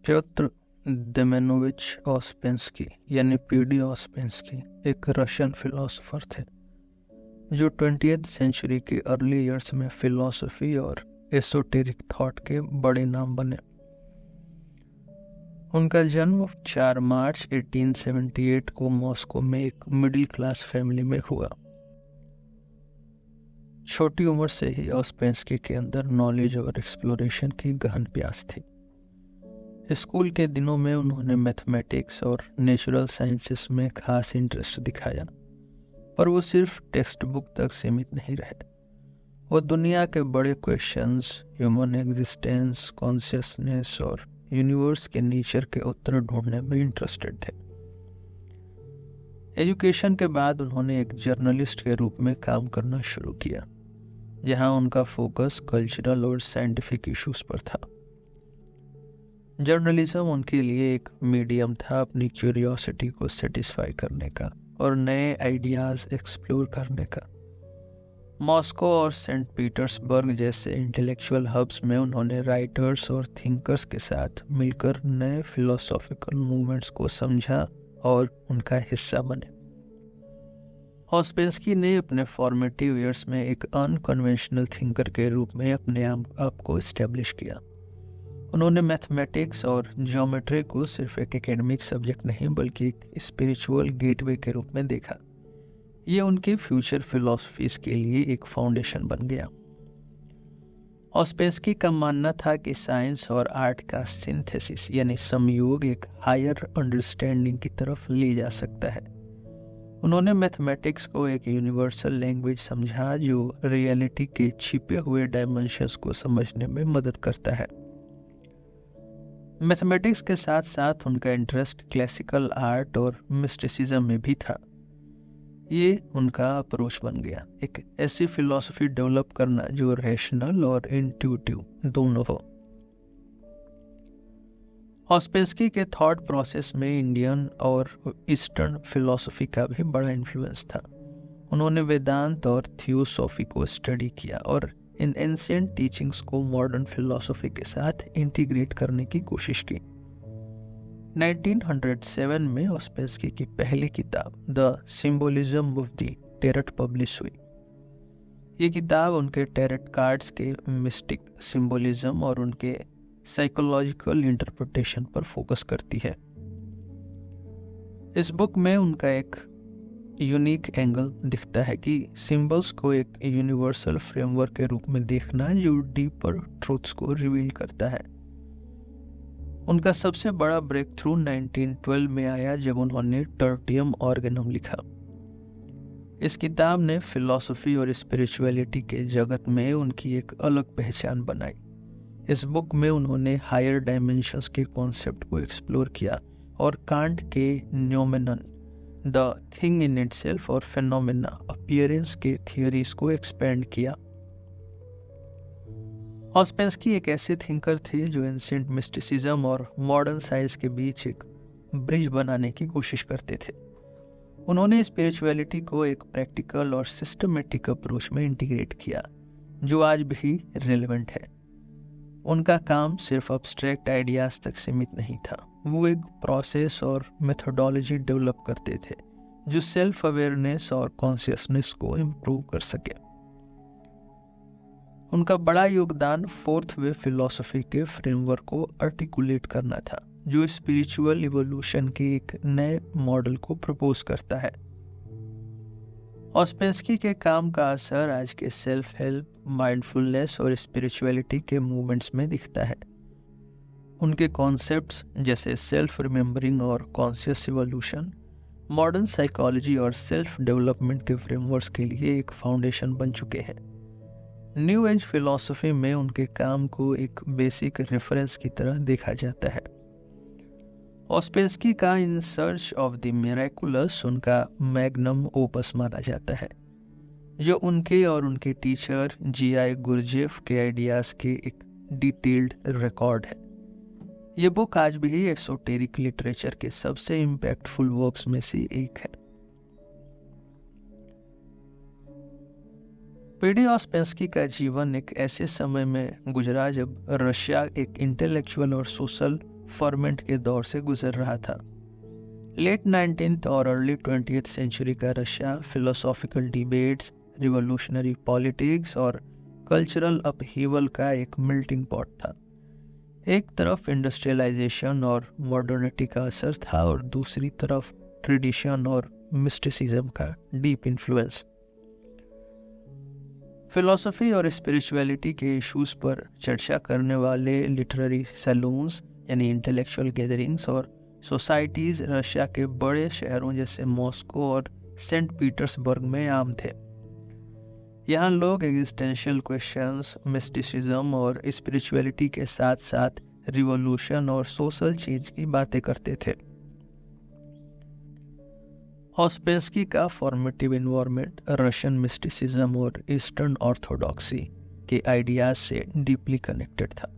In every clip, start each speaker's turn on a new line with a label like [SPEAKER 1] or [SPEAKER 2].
[SPEAKER 1] प्योत्र देमेनोविच ऑस्पेंस्की यानी पीडी ऑस्पेंस्की एक Russian philosopher थे जो 20th सेंचुरी के अर्ली ईयर्स में फिलोसफी और एसोटेरिक थॉट के बड़े नाम बने। उनका जन्म 4 मार्च 1878 को मॉस्को में एक मिडिल क्लास फैमिली में हुआ। छोटी उम्र से ही ऑस्पेंस्की के अंदर नॉलेज और एक्सप्लोरेशन की गहन प्यास थी। स्कूल के दिनों में उन्होंने मैथमेटिक्स और नेचुरल साइंसेस में खास इंटरेस्ट दिखाया, पर वो सिर्फ टेक्स्ट बुक तक सीमित नहीं रहे। वो दुनिया के बड़े क्वेश्चंस, ह्यूमन एग्जिस्टेंस, कॉन्शियसनेस और यूनिवर्स के नेचर के उत्तर ढूंढने में इंटरेस्टेड थे। एजुकेशन के बाद उन्होंने एक जर्नलिस्ट के रूप में काम करना शुरू किया, जहां उनका फोकस कल्चरल और साइंटिफिक इश्यूज पर था। जर्नलिज्म उनके लिए एक मीडियम था अपनी क्यूरियोसिटी को सेटिस्फाई करने का और नए आइडियाज एक्सप्लोर करने का। मॉस्को और सेंट पीटर्सबर्ग जैसे इंटेलेक्चुअल हब्स में उन्होंने राइटर्स और थिंकर्स के साथ मिलकर नए फिलोसॉफिकल मूवमेंट्स को समझा और उनका हिस्सा बने। ऑस्पेंस्की ने अपने फॉर्मेटिव ईयर्स में एक अनकन्वेंशनल थिंकर के रूप में अपने आप को एस्टेब्लिश किया। उन्होंने मैथमेटिक्स और ज्योमेट्री को सिर्फ एक एकेडमिक सब्जेक्ट नहीं बल्कि एक स्पिरिचुअल गेटवे के रूप में देखा। ये उनके फ्यूचर फिलॉसफीज के लिए एक फाउंडेशन बन गया। ऑस्पेंस्की का मानना था कि साइंस और आर्ट का सिंथेसिस यानी संयोग एक हायर अंडरस्टैंडिंग की तरफ ले जा सकता है। उन्होंने मैथमेटिक्स को एक यूनिवर्सल लैंग्वेज समझा जो रियलिटी के छिपे हुए डायमेंशंस को समझने में मदद करता है। मैथमेटिक्स के साथ साथ उनका इंटरेस्ट क्लासिकल आर्ट और मिस्टिसिज्म में भी था। ये उनका अप्रोच बन गया, एक ऐसी फिलॉसफी डेवलप करना जो रैशनल और इंट्यूटिव दोनों हो। ऑस्पेंस्की के थॉट प्रोसेस में इंडियन और ईस्टर्न फिलॉसफी का भी बड़ा इन्फ्लुएंस था। उन्होंने वेदांत और थियोसॉफी को स्टडी किया और इन एंशिएंट टीचिंग्स को मॉडर्न फिलॉसफी के साथ इंटीग्रेट करने की कोशिश की। 1907 में ऑस्पेंस्की की पहली किताब the symbolism of the tarot publish हुई। ये किताब उनके टैरोट कार्ड्स के मिस्टिक सिंबोलिज्म और उनके साइकोलॉजिकल इंटरप्रिटेशन पर फोकस करती है। इस बुक में उनका एक यूनिक एंगल दिखता है कि सिंबल्स को एक यूनिवर्सल फ्रेमवर्क के रूप में देखना जो डीपर ट्रूथ्स को रिवील करता है। उनका सबसे बड़ा ब्रेक थ्रू 1912 में आया जब उन्होंने टर्टियम ऑर्गेनम लिखा। इस किताब ने फिलॉसफी और स्पिरिचुअलिटी के जगत में उनकी एक अलग पहचान बनाई। इस बुक में उन्होंने हायर डायमेंशंस के कॉन्सेप्ट को एक्सप्लोर किया और कांट के न्यूमेनन द थिंग इन इटसेल्फ और फेनोमेना अपीयरेंस के थियरीज को एक्सपेंड किया। ऑस्पेंस्की एक ऐसे थिंकर थे जो एंशिएंट मिस्टिसिज्म और मॉडर्न साइंस के बीच एक ब्रिज बनाने की कोशिश करते थे। उन्होंने स्पिरिचुअलिटी को एक प्रैक्टिकल और सिस्टमेटिक अप्रोच में इंटीग्रेट किया जो आज भी रिलेवेंट है। उनका काम सिर्फ अब्स्ट्रैक्ट आइडियाज तक सीमित नहीं था, वो एक प्रोसेस और मेथोडोलॉजी डेवलप करते थे जो सेल्फ अवेयरनेस और कॉन्शियसनेस को इम्प्रूव कर सके। उनका बड़ा योगदान फोर्थ वे फिलॉसफी के फ्रेमवर्क को आर्टिकुलेट करना था जो स्पिरिचुअल इवोल्यूशन के एक नए मॉडल को प्रपोज करता है। ऑस्पेंस्की के काम का असर आज के सेल्फ हेल्प, माइंडफुलनेस और स्पिरिचुअलिटी के मूवमेंट्स में दिखता है। उनके कॉन्सेप्ट्स जैसे सेल्फ रिमेम्बरिंग और कॉन्शियस इवोल्यूशन मॉडर्न साइकोलॉजी और सेल्फ डेवलपमेंट के फ्रेमवर्क्स के लिए एक फाउंडेशन बन चुके हैं। न्यू एज फिलॉसफी में उनके काम को एक बेसिक रेफरेंस की तरह देखा जाता है। ऑस्पेंस्की का इन सर्च ऑफ द मिरेकुलस उनका मैग्नम ओपस माना जाता है, जो उनके और उनके टीचर G.I. गुरजेफ के आइडियाज के एक डिटेल्ड रिकॉर्ड है। ये बुक आज भी एसोटेरिक लिटरेचर के सबसे इम्पैक्टफुल वर्क्स में से एक है। पीडी ऑस्पेंस्की का जीवन एक ऐसे समय में गुजरा जब रशिया एक इंटेलेक्चुअल और सोशल फर्मेंट के दौर से गुजर रहा था। लेट 19th और अर्ली 20th सेंचुरी का Russia philosophical debates, revolutionary politics और कल्चरल अपहीवल का एक मेल्टिंग पॉट था। एक तरफ इंडस्ट्रियलाइजेशन और मॉडर्निटी का असर था और दूसरी तरफ ट्रेडिशन और मिस्टिसिज्म का डीप इन्फ्लुएंस। फिलॉसफी और स्पिरिचुअलिटी के इश्यूज पर चर्चा करने वाले लिटरेरी सैलून्स यानी इंटेलेक्चुअल गैदरिंग्स और सोसाइटीज़ रशिया के बड़े शहरों जैसे मॉस्को और सेंट पीटर्सबर्ग में आम थे। यहाँ लोग एग्जिस्टेंशियल क्वेश्चंस, मिस्टिसिज्म और स्पिरिचुअलिटी के साथ साथ रिवॉल्यूशन और सोशल चेंज की बातें करते थे। ऑस्पेंस्की का फॉर्मेटिव इन्वायरमेंट रशियन मिस्टिसिज्म और ईस्टर्न ऑर्थोडॉक्सी के आइडियाज से डीपली कनेक्टेड था।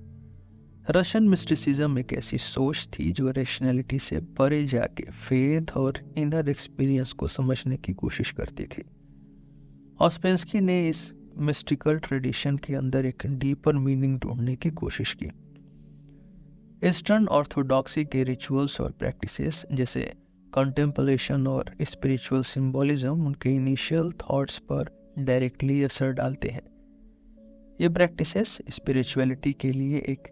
[SPEAKER 1] रशियन मिस्टिसिज्म एक ऐसी सोच थी जो रैशनैलिटी से परे जाके फेथ और इनर एक्सपीरियंस को समझने की कोशिश करती थी। ऑस्पेंस्की ने इस मिस्टिकल ट्रेडिशन के अंदर एक डीपर मीनिंग ढूंढने की कोशिश की। ईस्टर्न ऑर्थोडॉक्सी के रिचुअल्स और प्रैक्टिसेस जैसे कंटेम्पलेशन और स्पिरिचुअल सिंबोलिज्म उनके इनिशियल थॉट्स पर डायरेक्टली असर डालते हैं। ये प्रैक्टिसेस स्पिरिचुअलिटी के लिए एक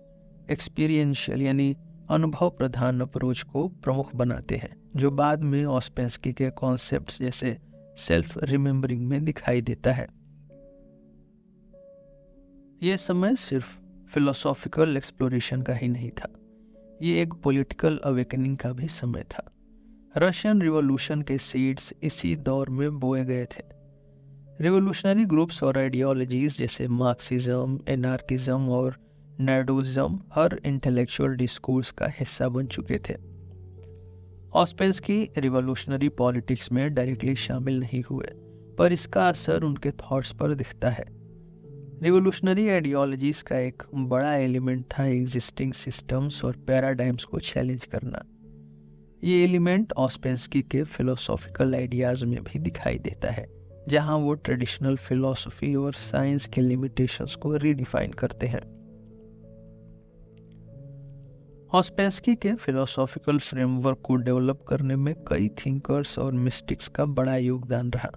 [SPEAKER 1] एक्सपीरियंशियल यानी अनुभव प्रधान अप्रोच को प्रमुख बनाते हैं, जो बाद में ऑस्पेंस्की के कॉन्सेप्ट्स जैसे सेल्फ रिमेम्बरिंग में दिखाई देता है। ये समय सिर्फ फिलोसॉफिकल एक्सप्लोरेशन का ही नहीं था, ये एक पॉलिटिकल अवेकनिंग का भी समय था। रशियन रिवॉल्यूशन के सीड्स इसी दौर में बोए गए थे। रिवॉल्यूशनरी ग्रुप्स और आइडियोलॉजीज जैसे मार्क्सिज्म, एनार्किज्म और नार्डोइज्म हर इंटेलेक्चुअल डिस्कोर्स का हिस्सा बन चुके थे। ऑस्पेंस्की रिवॉल्यूशनरी पॉलिटिक्स में डायरेक्टली शामिल नहीं हुए, पर इसका असर उनके थॉट्स पर दिखता है। रिवॉल्यूशनरी आइडियोलॉजीज का एक बड़ा एलिमेंट था एग्जिस्टिंग सिस्टम्स और पैराडाइम्स को चैलेंज करना। ये एलिमेंट ऑस्पेंस्की के फिलोसॉफिकल आइडियाज में भी दिखाई देता है, जहां वो ट्रेडिशनल फिलॉसफी और साइंस के लिमिटेशंस को रीडिफाइन करते हैं। ऑस्पेंस्की के फिलोसॉफिकल फ्रेमवर्क को डेवलप करने में कई थिंकर्स और मिस्टिक्स का बड़ा योगदान रहा।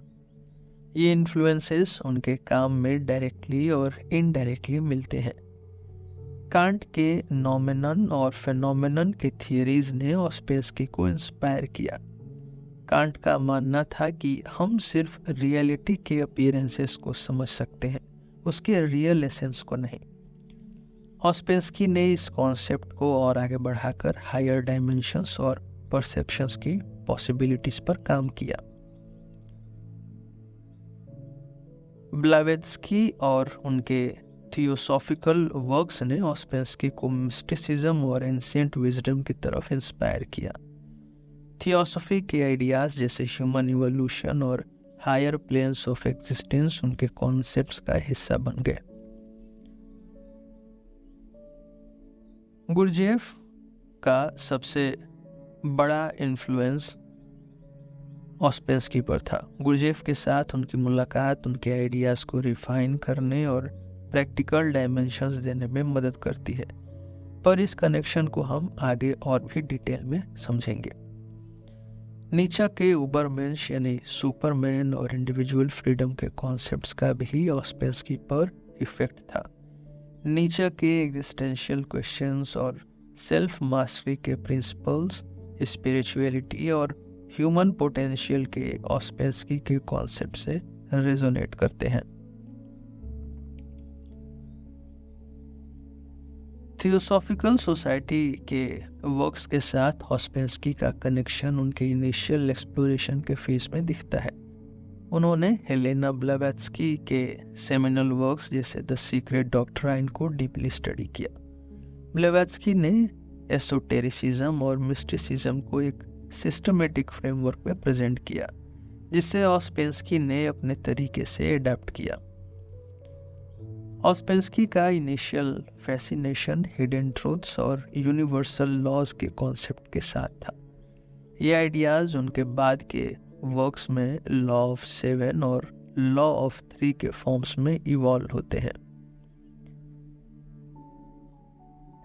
[SPEAKER 1] ये इन्फ्लुएंसेस उनके काम में डायरेक्टली और इनडायरेक्टली मिलते हैं। कांट के नॉमेनन और फेनोमेनन के थियरीज ने ऑस्पेंस्की को इंस्पायर किया। कांट का मानना था कि हम सिर्फ रियलिटी के अपीयरेंसेस को समझ सकते हैं, उसके रियल एसेंस को नहीं। ऑस्पेंस्की ने इस कॉन्सेप्ट को और आगे बढ़ाकर हायर डायमेंशंस और परसेप्शंस की पॉसिबिलिटीज पर काम किया। ब्लावेत्स्की और उनके थियोसॉफिकल वर्क्स ने ऑस्पेंस्की को मिस्टिसिज्म और एंशिएंट विजडम की तरफ इंस्पायर किया। थियोसॉफी के आइडियाज जैसे ह्यूमन इवोल्यूशन और हायर प्लेन्स ऑफ एग्जिस्टेंस उनके कॉन्सेप्ट्स का हिस्सा बन गए। गुरजेफ का सबसे बड़ा इन्फ्लुएंस ऑस्पेंस्की पर था। गुरजेफ के साथ उनकी मुलाकात उनके आइडियाज को रिफाइन करने और प्रैक्टिकल डायमेंशंस देने में मदद करती है, पर इस कनेक्शन को हम आगे और भी डिटेल में समझेंगे। नीचा के उबरमेंश यानी सुपरमैन और इंडिविजुअल फ्रीडम के कॉन्सेप्ट्स का भी ऑस्पेंस्की पर इफेक्ट था। नीचा के एग्जिस्टेंशियल क्वेश्चंस और सेल्फ मास्टरी के प्रिंसिपल्स, स्पिरिचुअलिटी और ह्यूमन पोटेंशियल के ऑस्पेंस्की के कॉन्सेप्ट से रेजोनेट करते हैं। थियोसॉफिकल सोसाइटी के वर्क्स के साथ ऑस्पेंस्की का कनेक्शन उनके इनिशियल एक्सप्लोरेशन के फेज में दिखता है। उन्होंने हेलेना ब्लावेत्स्की के सेमिनल वर्क्स जैसे द सीक्रेट डॉक्ट्राइन को डीपली स्टडी किया। ब्लावेत्स्की ने एसोटेरिसिज्म और मिस्टिसिज्म को एक सिस्टमेटिक फ्रेमवर्क में प्रेजेंट किया, जिसे ऑस्पेंस्की ने अपने तरीके से अडेप्ट किया। ऑस्पेंस्की का इनिशियल फैसिनेशन हिडन ट्रूथ्स और यूनिवर्सल लॉज के कॉन्सेप्ट के साथ था। ये आइडियाज उनके बाद के वर्क्स में लॉ ऑफ 7 और लॉ ऑफ 3 के फॉर्म्स में इवॉल्व होते हैं।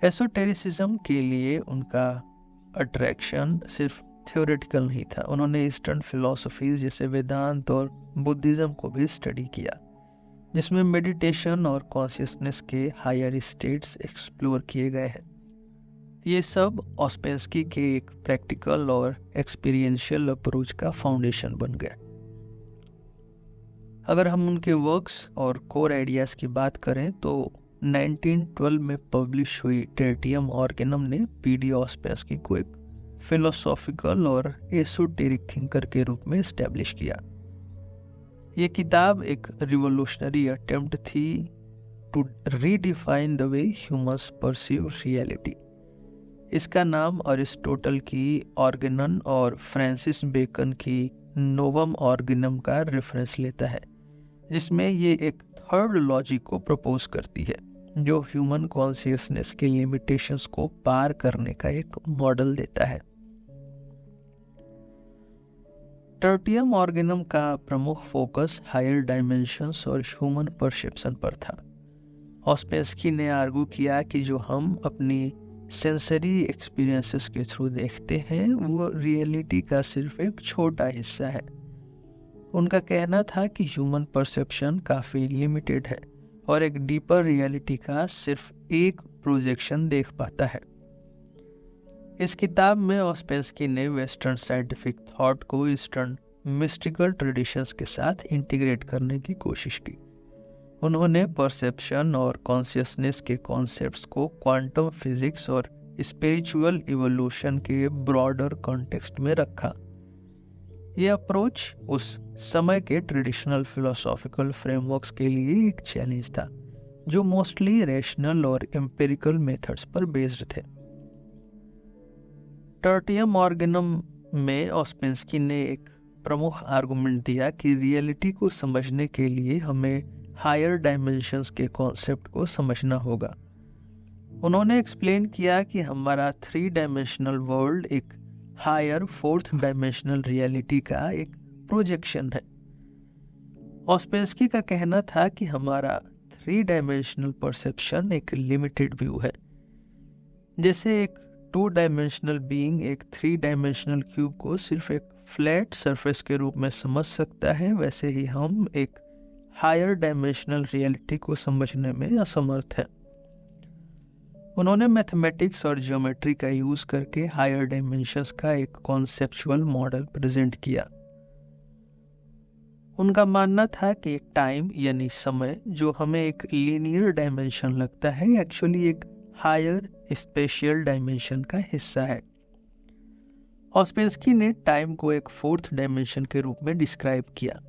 [SPEAKER 1] एसोटेरिसिज्म के लिए उनका अट्रैक्शन सिर्फ थ्योरेटिकल नहीं था, उन्होंने ईस्टर्न फिलॉसफीज जैसे वेदांत और बुद्धिज्म को भी स्टडी किया, जिसमें मेडिटेशन और कॉन्शियसनेस के हायर स्टेट्स एक्सप्लोर किए गए हैं। ये सब ऑस्पेंस्की के एक प्रैक्टिकल और एक्सपीरियंशियल अप्रोच का फाउंडेशन बन गया। अगर हम उनके वर्क्स और कोर आइडियाज़ की बात करें तो 1912 में पब्लिश हुई टर्टियम ऑर्गेनम ने पीडी ऑस्पेंस्की को एक फिलोसॉफिकल और एसोटेरिक थिंकर के रूप में एस्टेब्लिश किया। ये किताब एक रिवोल्यूशनरी अटेम्प्ट थी to redefine the way humans perceive reality. इसका अर्स्टोटल अरिस्टोटल की ऑर्गेनन और फ्रांसिस बेकन की नोवम ऑर्गेनम का रेफरेंस लेता है, जिसमें ये एक थर्ड लॉजिक को प्रपोज करती है जो ह्यूमन कॉन्शियसनेस के लिमिटेशंस को पार करने का एक मॉडल देता है। टर्टियम ऑर्गेनम का प्रमुख फोकस हायर डायमेंशंस और ह्यूमन परसेप्शन पर था। ऑस्पेंस्की ने आर्गू किया कि जो हम अपनी सेंसरी एक्सपीरियंसेस के थ्रू देखते हैं वो रियलिटी का सिर्फ एक छोटा हिस्सा है। उनका कहना था कि ह्यूमन परसेप्शन काफ़ी लिमिटेड है और एक डीपर रियलिटी का सिर्फ एक प्रोजेक्शन देख पाता है। इस किताब में ऑस्पेंस्की ने वेस्टर्न साइंटिफिक थॉट को ईस्टर्न मिस्टिकल ट्रेडिशंस के साथ इंटीग्रेट करने की कोशिश की। उन्होंने परसेप्शन और कॉन्शियसनेस के कॉन्सेप्ट्स को क्वांटम फिजिक्स और स्पिरिचुअल इवोल्यूशन के ब्रॉडर कॉन्टेक्स्ट में रखा। यह अप्रोच उस समय के ट्रेडिशनल फिलोसॉफिकल फ्रेमवर्क्स के लिए एक चैलेंज था, जो मोस्टली रैशनल और एम्पिरिकल मेथड्स पर बेस्ड थे। टर्टियम ऑर्गेनम में ऑस्पेंस्की ने एक प्रमुख आर्गुमेंट दिया कि रियलिटी को समझने के लिए हमें हायर डायमेंशंस के कॉन्सेप्ट को समझना होगा। उन्होंने एक्सप्लेन किया कि हमारा 3 डायमेंशनल वर्ल्ड एक हायर 4th डायमेंशनल रियलिटी का एक प्रोजेक्शन है। ऑस्पेंस्की का कहना था कि हमारा 3 डायमेंशनल परसेप्शन एक लिमिटेड व्यू है। जैसे एक 2 डायमेंशनल बीइंग एक 3 डायमेंशनल क्यूब को सिर्फ एक फ्लैट सरफेस के रूप में समझ सकता है, वैसे ही हम एक हायर डायमेंशनल रियलिटी को समझने में असमर्थ है। उन्होंने मैथमेटिक्स और ज्योमेट्री का यूज करके हायर डायमेंशंस का एक कॉन्सेप्चुअल मॉडल प्रेजेंट किया। उनका मानना था कि टाइम यानी समय जो हमें एक लीनियर डायमेंशन लगता है, एक्चुअली एक हायर स्पेशियल डायमेंशन का हिस्सा है। ऑस्पेंस्की ने टाइम को एक 4th डायमेंशन के रूप में डिस्क्राइब किया,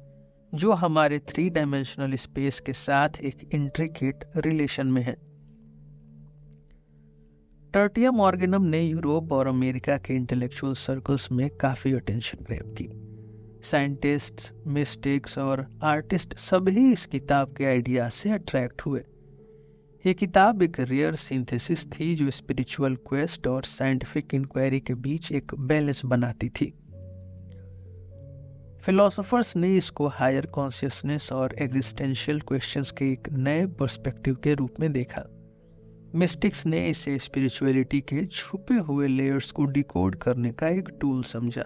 [SPEAKER 1] जो हमारे 3 डायमेंशनल स्पेस के साथ एक इंट्रिकेट रिलेशन में है। टर्टियम ऑर्गेनम ने यूरोप और अमेरिका के इंटेलेक्चुअल सर्कल्स में काफ़ी अटेंशन ग्रैब की। साइंटिस्ट्स, मिस्टिक्स और आर्टिस्ट सभी इस किताब के आइडिया से अट्रैक्ट हुए। ये किताब एक रेयर सिंथेसिस थी जो स्पिरिचुअल क्वेस्ट और साइंटिफिक इंक्वायरी के बीच एक बैलेंस बनाती थी। फिलोसोफर्स ने इसको हायर कॉन्शियसनेस और एग्जिस्टेंशियल क्वेश्चंस के एक नए पर्सपेक्टिव के रूप में देखा। मिस्टिक्स ने इसे स्पिरिचुअलिटी के छुपे हुए लेयर्स को डिकोड करने का एक टूल समझा।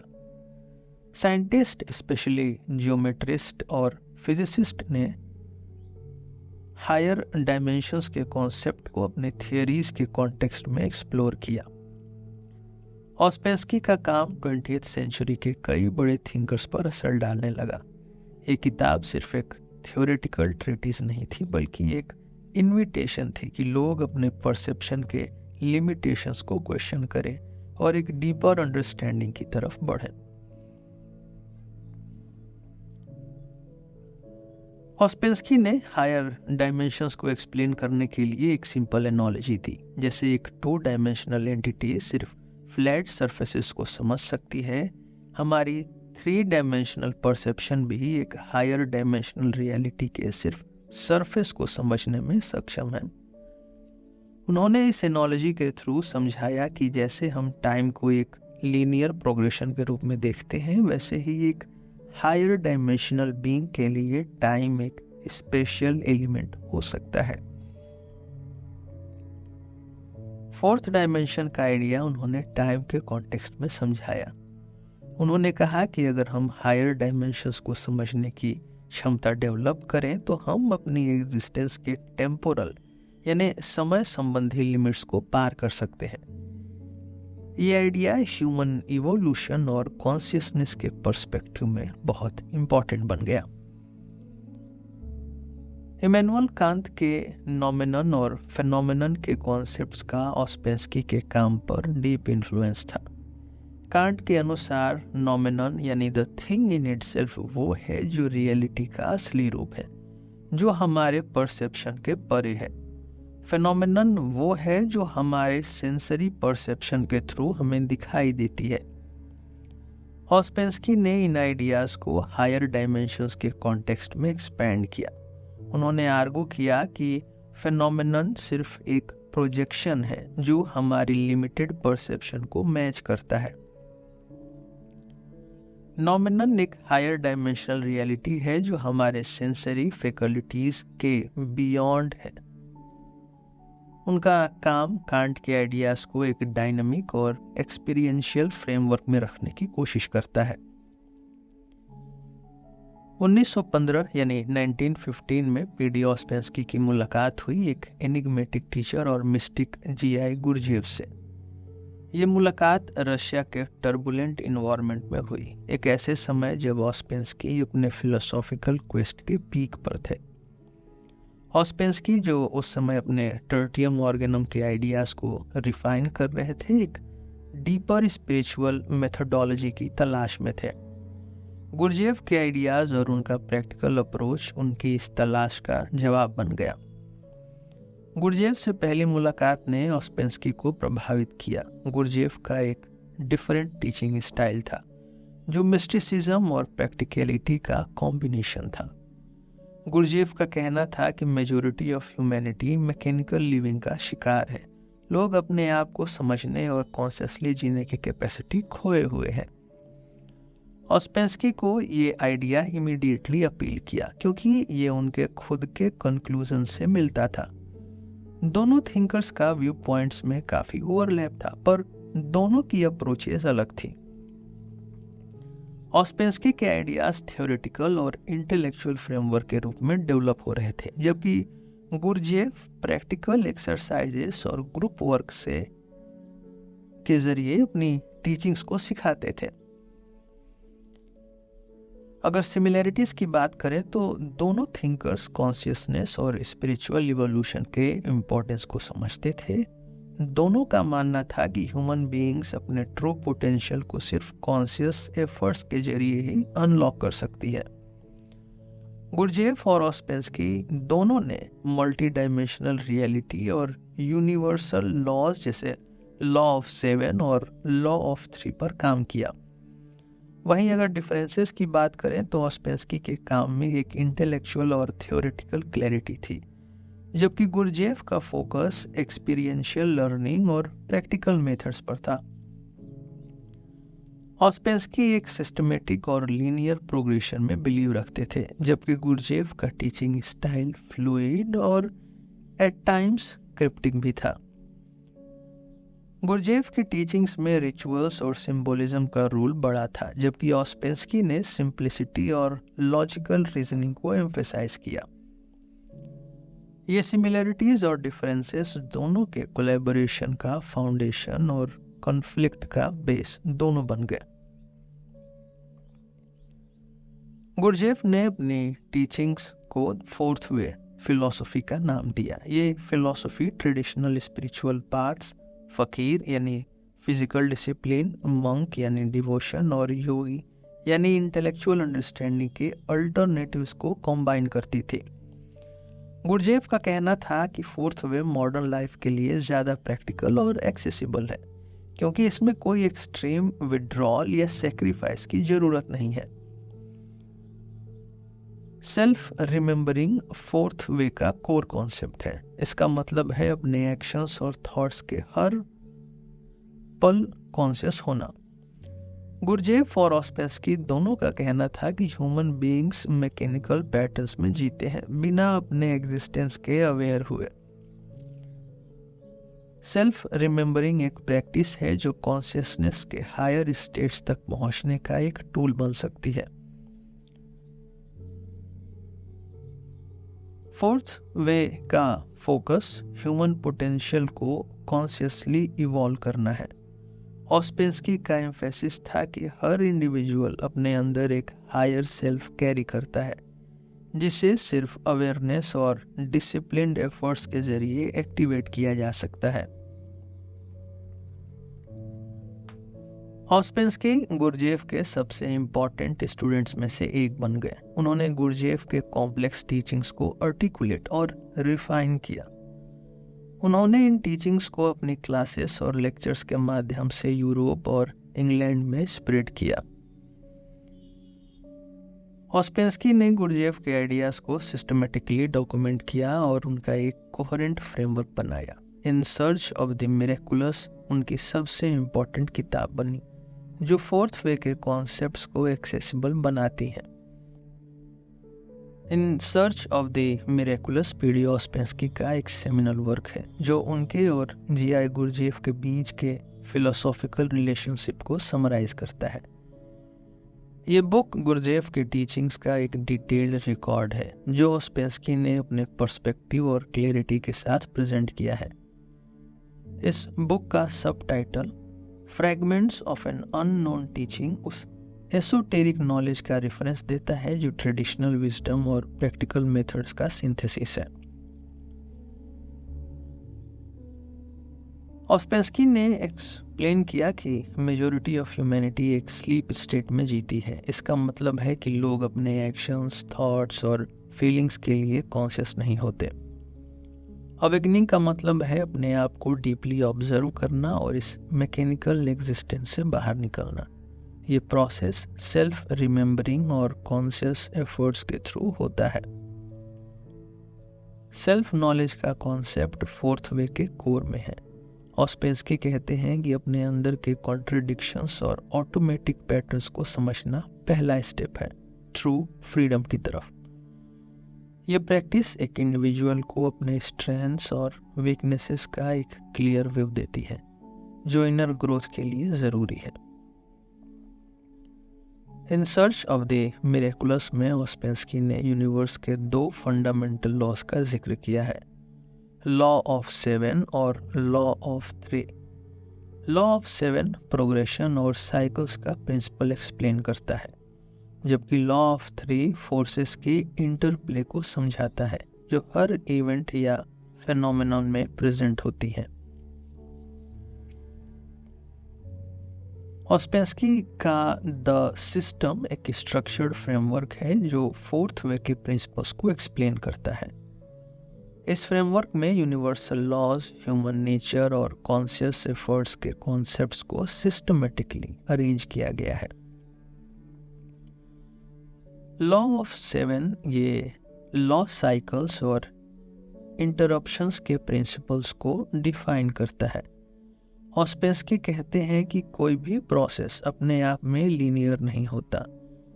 [SPEAKER 1] साइंटिस्ट, स्पेशली जियोमेट्रिस्ट और फिजिसिस्ट ने हायर डायमेंशंस के कॉन्सेप्ट को अपने थियरीज के कॉन्टेक्स्ट में एक्सप्लोर किया। ऑस्पेंस्की का काम 20th सेंचुरी के कई बड़े थिंकर्स पर असर डालने लगा। ये किताब सिर्फ एक थ्योरेटिकल ट्रीटिस नहीं थी, बल्कि एक इन्विटेशन थी कि लोग अपने परसेप्शन के लिमिटेशंस को क्वेश्चन करें और एक डीपर अंडरस्टैंडिंग की तरफ बढ़ें। ऑस्पेंस्की ने हायर डायमेंशंस को एक्सप्लेन करने के लिए एक सिंपल एनालॉजी दी। जैसे एक 2 डायमेंशनल एंटिटी सिर्फ फ्लैट सरफेसेस को समझ सकती है, हमारी 3 डायमेंशनल परसेप्शन भी एक हायर डायमेंशनल रियलिटी के सिर्फ सरफेस को समझने में सक्षम है। उन्होंने इस एनालॉजी के थ्रू समझाया कि जैसे हम टाइम को एक लीनियर प्रोग्रेशन के रूप में देखते हैं, वैसे ही एक हायर डायमेंशनल बीइंग के लिए टाइम एक स्पेशल एलिमेंट हो सकता है। फोर्थ डायमेंशन का आइडिया उन्होंने टाइम के कॉन्टेक्स्ट में समझाया। उन्होंने कहा कि अगर हम हायर डायमेंशंस को समझने की क्षमता डेवलप करें तो हम अपनी एग्जिस्टेंस के टेम्पोरल यानी समय संबंधी लिमिट्स को पार कर सकते हैं। ये आइडिया ह्यूमन इवोल्यूशन और कॉन्शियसनेस के पर्सपेक्टिव में बहुत इंपॉर्टेंट बन गया। इमैनुअल कांत के नॉमिनन और फेनोमेनन के कॉन्सेप्ट्स का ऑस्पेंस्की के काम पर डीप इन्फ्लुएंस था। कांट के अनुसार नॉमिनन यानी द थिंग इन इटसेल्फ वो है जो रियलिटी का असली रूप है, जो हमारे परसेप्शन के परे है। फेनोमेनन वो है जो हमारे सेंसरी परसेप्शन के थ्रू हमें दिखाई देती है। ऑस्पेंस्की ने इन आइडियाज को हायर डायमेंशंस के कॉन्टेक्स्ट में एक्सपैंड किया। उन्होंने आर्गू किया कि फेनोमेनन सिर्फ एक प्रोजेक्शन है जो हमारी लिमिटेड परसेप्शन को मैच करता है। नॉमिनन एक हायर डायमेंशनल रियलिटी है जो हमारे सेंसरी फैकल्टीज के बियॉन्ड है। उनका काम कांट के आइडियाज को एक डायनामिक और एक्सपीरियंशियल फ्रेमवर्क में रखने की कोशिश करता है। 1915 यानी 1915 में पीडी ऑस्पेंस्की की मुलाकात हुई एक एनिग्मेटिक टीचर और मिस्टिक जीआई गुरजेव से। ये मुलाकात रशिया के टर्बुलेंट इन्वायरमेंट में हुई, एक ऐसे समय जब ऑस्पेंस्की अपने फिलोसॉफिकल क्वेस्ट के पीक पर थे। ऑस्पेंस्की जो उस समय अपने टर्टियम ऑर्गेनम के आइडियाज को रिफाइन कर रहे थे, एक डीपर स्पिरिचुअल मेथोडोलॉजी की तलाश में थे। गुरजेव के आइडियाज और उनका प्रैक्टिकल अप्रोच उनकी इस तलाश का जवाब बन गया। गुरजेव से पहली मुलाकात ने ऑस्पेंस्की को प्रभावित किया। गुरजेव का एक डिफरेंट टीचिंग स्टाइल था जो मिस्टिसिज्म और प्रैक्टिकलिटी का कॉम्बिनेशन था। गुरजेव का कहना था कि majority of humanity mechanical living का शिकार है। लोग अपने आप को समझने और कॉन्शियसली जीने की कैपेसिटी खोए हुए हैं। ऑस्पेंस्की को ये आइडिया इमीडिएटली अपील किया क्योंकि ये उनके खुद के कंक्लूजन से मिलता था। दोनों थिंकर्स का व्यू पॉइंट्स में काफी ओवरलैप था, पर दोनों की अप्रोचेस अलग थी। ऑस्पेंस्की के आइडियाज थ्योरेटिकल और इंटेलेक्चुअल फ्रेमवर्क के रूप में डेवलप हो रहे थे, जबकि गुरजेव प्रैक्टिकल एक्सरसाइजेस और ग्रुप वर्क से के जरिए अपनी टीचिंग्स को सिखाते थे। अगर सिमिलैरिटीज की बात करें तो दोनों थिंकर्स कॉन्शियसनेस और स्पिरिचुअल इवोल्यूशन के इम्पोर्टेंस को समझते थे। दोनों का मानना था कि ह्यूमन बीइंग्स अपने ट्रू पोटेंशियल को सिर्फ कॉन्शियस एफर्ट्स के जरिए ही अनलॉक कर सकती है। गुरजेव और ऑस्पेंस्की दोनों ने मल्टी डायमेंशनल रियलिटी और यूनिवर्सल लॉज जैसे लॉ ऑफ 7 और लॉ ऑफ 3 पर काम किया। वहीं अगर डिफरेंसेस की बात करें तो ऑस्पेंस्की के काम में एक इंटेलेक्चुअल और थ्योरेटिकल क्लैरिटी थी, जबकि गुरजेव का फोकस एक्सपीरियंशियल लर्निंग और प्रैक्टिकल मेथड्स पर था। ऑस्पेंस्की एक सिस्टमेटिक और लीनियर प्रोग्रेशन में बिलीव रखते थे, जबकि गुरजेव का टीचिंग स्टाइल फ्लूइड और एट टाइम्स क्रिप्टिक भी था। गुरजेव की टीचिंग्स में रिचुअल्स और सिंबोलिज्म का रोल बड़ा था, जबकि ऑस्पेंस्की ने सिंप्लिसिटी और लॉजिकल रीजनिंग को एम्फेसाइज किया। ये सिमिलरिटीज और डिफरेंसेस दोनों के कोलैबोरेशन का फाउंडेशन और कॉन्फ्लिक्ट का बेस दोनों बन गए। गुरजेव ने अपनी टीचिंग्स को फोर्थ वे फिलॉसफी का नाम दिया। ये फिलॉसफी ट्रेडिशनल स्पिरिचुअल पाथ्स, फकीर यानी फिजिकल डिसिप्लिन, मंक यानी डिवोशन और योगी यानी इंटेलेक्चुअल अंडरस्टैंडिंग के अल्टरनेटिव्स को कंबाइन करती थी। गुरजेव का कहना था कि फोर्थ वे मॉडर्न लाइफ के लिए ज़्यादा प्रैक्टिकल और एक्सेसिबल है, क्योंकि इसमें कोई एक्सट्रीम विड्रॉल या सेक्रीफाइस की जरूरत नहीं है। सेल्फ रिमेम्बरिंग फोर्थ वे का कोर कॉन्सेप्ट है। इसका मतलब है अपने एक्शंस और थॉट्स के हर पल कॉन्शियस होना। गुरजेव और ऑस्पेंस्की दोनों का कहना था कि ह्यूमन बीइंग्स मैकेनिकल पैटर्न्स में जीते हैं, बिना अपने एग्जिस्टेंस के अवेयर हुए। सेल्फ रिमेम्बरिंग एक प्रैक्टिस है जो कॉन्शियसनेस के हायर स्टेट्स तक पहुंचने का एक टूल बन सकती है। फोर्थ वे का फोकस ह्यूमन पोटेंशियल को कॉन्शियसली इवॉल्व करना है। ऑस्पेंस्की का एम्फेसिस था कि हर इंडिविजुअल अपने अंदर एक हायर सेल्फ कैरी करता है, जिसे सिर्फ अवेयरनेस और डिसिप्लिन्ड एफर्ट्स के जरिए एक्टिवेट किया जा सकता है। ऑस्पेंस्की गुरजेफ के सबसे इम्पोर्टेंट स्टूडेंट्स में से एक बन गए। उन्होंने गुरजेफ के कॉम्प्लेक्स टीचिंग्स को आर्टिकुलेट और रिफाइन किया। उन्होंने इन टीचिंग्स को अपनी क्लासेस और लेक्चर्स के माध्यम से यूरोप और इंग्लैंड में स्प्रेड किया। ऑस्पेंस्की ने गुरजेफ के आइडियाज को सिस्टमेटिकली डॉक्यूमेंट किया और उनका एक कोहेरेंट फ्रेमवर्क बनाया। इन सर्च ऑफ द मिरेकुलस उनकी सबसे इम्पोर्टेंट किताब बनी, जो फोर्थ वे के कॉन्सेप्ट्स को एक्सेसिबल बनाती है। In search of the miraculous P D Ouspensky का एक सेमिनल वर्क है, जो उनके और जी.आई. गुरजेफ के बीच के फिलोसॉफिकल रिलेशनशिप को समराइज करता है। ये बुक गुरजेफ के टीचिंग्स का एक डिटेल्ड रिकॉर्ड है, जो ऑस्पेंस्की ने अपने पर्सपेक्टिव और क्लैरिटी के साथ प्रेजेंट किया है। इस बुक का subtitle fragments of an unknown teaching उस एसोटेरिक नॉलेज का रेफरेंस देता है जो ट्रेडिशनल विजडम और प्रैक्टिकल मेथड्स का सिंथेसिस है। ऑस्पेंस्की ने एक्सप्लेन किया कि मेजॉरिटी ऑफ ह्यूमैनिटी एक स्लीप स्टेट में जीती है। इसका मतलब है कि लोग अपने एक्शंस, थॉट्स और फीलिंग्स के लिए कॉन्शियस नहीं होते। अवेकनिंग का मतलब है अपने आप को डीपली ऑब्जर्व करना और इस मैकेनिकल एग्जिस्टेंस से बाहर निकलना। ये प्रोसेस सेल्फ रिमेम्बरिंग और कॉन्शियस एफर्ट्स के थ्रू होता है। सेल्फ नॉलेज का कॉन्सेप्ट फोर्थ वे के कोर में है। ऑस्पेंस्की कहते हैं कि अपने अंदर के कॉन्ट्रडिक्शंस और ऑटोमेटिक पैटर्न्स को समझना पहला स्टेप है ट्रू फ्रीडम की तरफ। यह प्रैक्टिस एक इंडिविजुअल को अपने स्ट्रेंथ्स और वीकनेसेस का एक क्लियर व्यू देती है, जो इनर ग्रोथ के लिए ज़रूरी है। In search of the miraculous में ऑस्पेंस्की ने यूनिवर्स के दो फंडामेंटल लॉज का जिक्र किया है, लॉ ऑफ 7 और law of 3। Law of 7 progression और साइकिल्स का प्रिंसिपल एक्सप्लेन करता है, जबकि लॉ ऑफ 3 फोर्सेस के इंटरप्ले को समझाता है जो हर इवेंट या फेनोमेनन में प्रेजेंट होती है। ऑस्पेंस्की का द सिस्टम एक स्ट्रक्चर्ड फ्रेमवर्क है जो फोर्थ वे के प्रिंसिपल्स को एक्सप्लेन करता है। इस फ्रेमवर्क में यूनिवर्सल लॉज, ह्यूमन नेचर और कॉन्शियस एफर्ट्स के कॉन्सेप्ट्स को सिस्टमेटिकली अरेंज किया गया है। लॉ ऑफ 7 ये लॉ साइकिल्स और इंटरप्शंस के प्रिंसिपल्स को डिफाइन करता है। ऑस्पेंस्की कहते हैं कि कोई भी प्रोसेस अपने आप में लीनियर नहीं होता।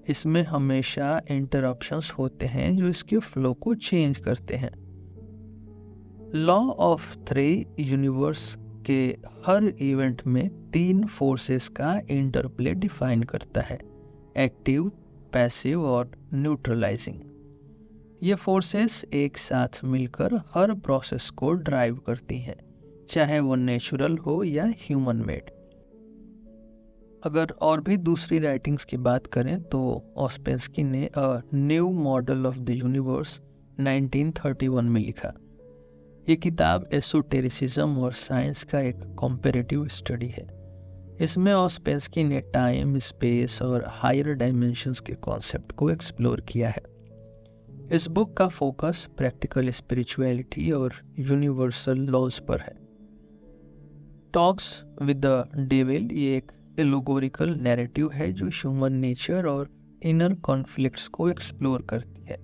[SPEAKER 1] इसमें हमेशा इंटरप्शंस होते हैं जो इसके फ्लो को चेंज करते हैं। लॉ ऑफ 3 यूनिवर्स के हर इवेंट में 3 फोर्सेस का इंटरप्ले डिफाइन करता है, एक्टिव, पैसिव और न्यूट्रलाइजिंग। ये फोर्सेस एक साथ मिलकर हर प्रोसेस को ड्राइव करती हैं, चाहे वो नेचुरल हो या ह्यूमन मेड। अगर और भी दूसरी राइटिंग्स की बात करें तो ऑस्पेंस्की ने a new model of the universe 1931 में लिखा। ये किताब एसोटेरिसिज्म और साइंस का एक कॉम्पेरेटिव स्टडी है। इसमें ऑस्पेंस्की ने टाइम, स्पेस और हायर डायमेंशंस के कॉन्सेप्ट को एक्सप्लोर किया है। इस बुक का फोकस प्रैक्टिकल स्पिरिचुअलिटी और यूनिवर्सल लॉज पर है। टॉक्स विद द डेविल ये एक एलोगोरिकल नैरेटिव है जो ह्यूमन नेचर और इनर कॉन्फ्लिक्ट्स को एक्सप्लोर करती है।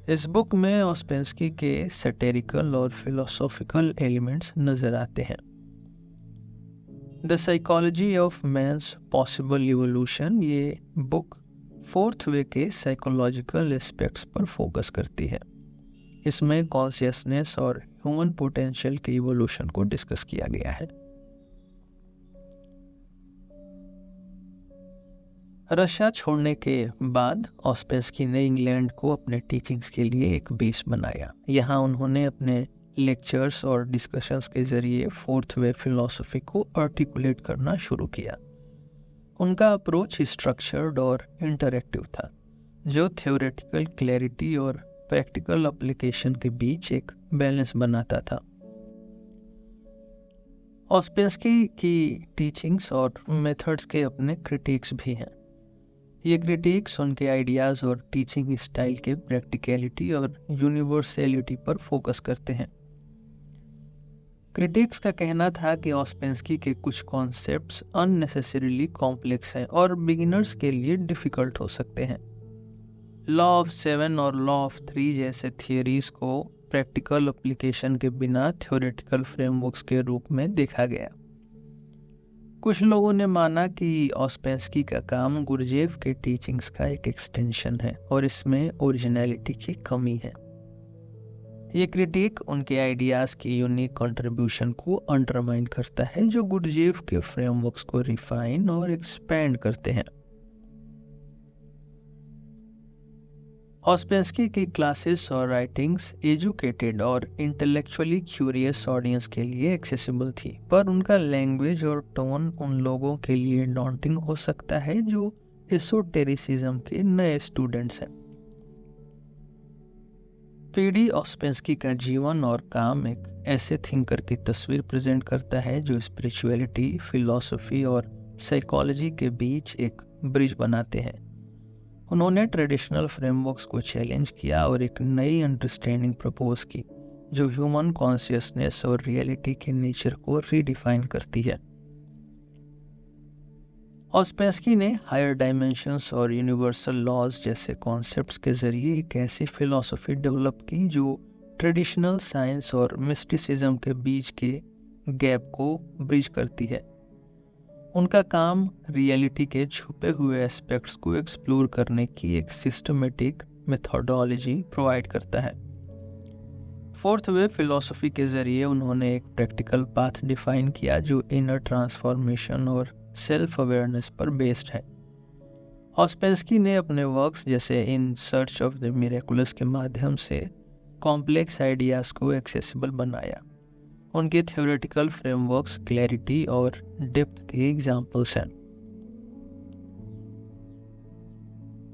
[SPEAKER 1] इस बुक में ऑस्पेंस्की के सैटेरिकल और फिलोसॉफिकल एलिमेंट्स नजर आते हैं। The psychology of man's possible evolution ये बुक फोर्थ वे के साइकोलॉजिकल एस्पेक्ट्स पर फोकस करती है। इसमें कॉन्शियसनेस और ह्यूमन पोटेंशियल के इवोल्यूशन को डिस्कस किया गया है। रशिया छोड़ने के बाद ऑस्पेंस्की ने इंग्लैंड को अपने टीचिंग्स के लिए एक बेस बनाया। यहाँ उन्होंने अपने लेक्चर्स और डिस्कशंस के जरिए फोर्थ वे फिलॉसफी को आर्टिकुलेट करना शुरू किया। उनका अप्रोच स्ट्रक्चर्ड और इंटरैक्टिव था, जो थ्योरेटिकल क्लैरिटी और प्रैक्टिकल एप्लीकेशन के बीच एक बैलेंस बनाता था। ऑस्पेंस्की की टीचिंग्स और मेथड्स के अपने क्रिटिक्स भी हैं। ये क्रिटिक्स उनके आइडियाज़ और टीचिंग स्टाइल के प्रैक्टिकलिटी और यूनिवर्सलिटी पर फोकस करते हैं। क्रिटिक्स का कहना था कि ऑस्पेंस्की के कुछ कॉन्सेप्ट्स अननेसेसरीली कॉम्प्लेक्स हैं और बिगिनर्स के लिए डिफ़िकल्ट हो सकते हैं। लॉ ऑफ 7 और लॉ ऑफ 3 जैसे थियरीज को प्रैक्टिकल एप्लीकेशन के बिना थ्योरेटिकल फ्रेमवर्क्स के रूप में देखा गया। कुछ लोगों ने माना कि ऑस्पेंस्की का काम गुरजेफ के टीचिंग्स का एक एक्सटेंशन है और इसमें ओरिजिनलिटी की कमी है। ये क्रिटिक उनके आइडियाज़ की यूनिक कंट्रीब्यूशन को अंडरमाइन करता है, जो गुरजेफ के फ्रेमवर्क्स को रिफाइन और एक्सपेंड करते हैं। ऑस्पेंस्की की क्लासेस और राइटिंग्स एजुकेटेड और इंटेलेक्चुअली क्यूरियस ऑडियंस के लिए एक्सेसिबल थी, पर उनका लैंग्वेज और टोन उन लोगों के लिए डॉन्टिंग हो सकता है जो एसोटेरिसिज्म के नए स्टूडेंट्स हैं। पीडी ऑस्पेंस्की का जीवन और काम एक ऐसे थिंकर की तस्वीर प्रेजेंट करता है जो स्पिरिचुअलिटी, फिलॉसफी और साइकोलॉजी के बीच एक ब्रिज बनाते हैं। उन्होंने ट्रेडिशनल फ्रेमवर्क्स को चैलेंज किया और एक नई अंडरस्टैंडिंग प्रपोज की जो ह्यूमन कॉन्शियसनेस और रियलिटी के नेचर को रीडिफाइन करती है। ऑस्पेंस्की ने हायर डायमेंशंस और यूनिवर्सल लॉज जैसे कॉन्सेप्ट्स के जरिए एक ऐसी फिलॉसफी डेवलप की जो ट्रेडिशनल साइंस और मिस्टिसिज्म के बीच के गैप को ब्रिज करती है। उनका काम रियलिटी के छुपे हुए एस्पेक्ट्स को एक्सप्लोर करने की एक सिस्टमेटिक मेथोडोलॉजी प्रोवाइड करता है। फोर्थ वे फिलॉसफी के जरिए उन्होंने एक प्रैक्टिकल पाथ डिफाइन किया जो इनर ट्रांसफॉर्मेशन और सेल्फ अवेयरनेस पर बेस्ड है। ऑस्पेंस्की ने अपने वर्क्स जैसे इन सर्च ऑफ द मिरेकुलस के माध्यम से कॉम्प्लेक्स आइडियाज़ को एक्सेसिबल बनाया। उनके थ्योरेटिकल फ्रेमवर्क्स क्लैरिटी और डेप्थ के एग्जाम्पल्स हैं।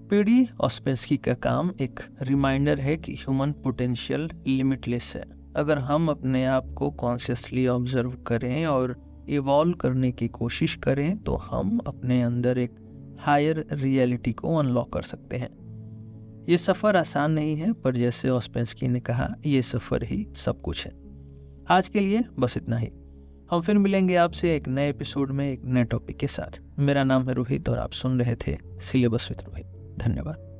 [SPEAKER 1] पीडी ऑस्पेंस्की का काम एक रिमाइंडर है कि ह्यूमन पोटेंशियल लिमिटलेस है। अगर हम अपने आप को कॉन्शियसली ऑब्जर्व करें और इवॉल्व करने की कोशिश करें तो हम अपने अंदर एक हायर रियलिटी को अनलॉक कर सकते हैं। ये सफ़र आसान नहीं है, पर जैसे ऑस्पेंस्की ने कहा, ये सफ़र ही सब कुछ है। आज के लिए बस इतना ही। हम फिर मिलेंगे आपसे एक नए एपिसोड में एक नए टॉपिक के साथ। मेरा नाम है रोहित और आप सुन रहे थे सिलेबस विद रोहित। धन्यवाद।